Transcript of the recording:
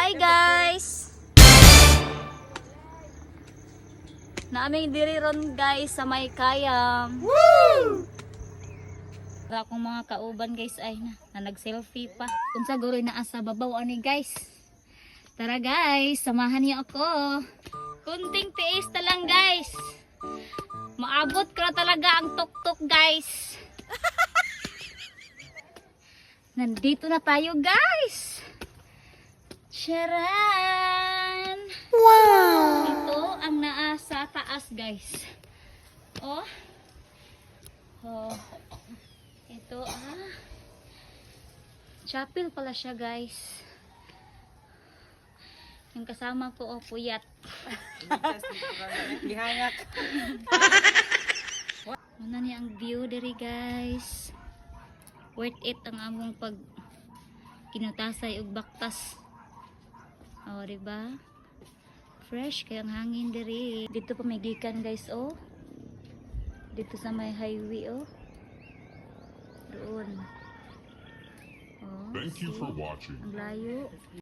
Hi guys! Naaming diri ron guys sa may kayam. Woo! Para akong mga kauban guys ay na nag-selfie pa. Unsa guroy naa sa babaw ani guys. Tara guys, samahan niyo ako. Kunting tiis na lang guys. Maabot ka talaga ang tuktok guys. Nandito na tayo guys. Charan! Wow! Ito ang naa sa taas guys. Oh. Oh. Ito chapel pala siya guys. Yung kasama ko puyat. Gihangak. Ano niya ang view diri guys. Worth it ang among pag kinutasay og baktas. Oh, diba? Fresh kay ang hangin diri. Dito pa may gikan guys oh. Dito sa may highway oh. Doon. Oh, Thank you for watching. ang layo.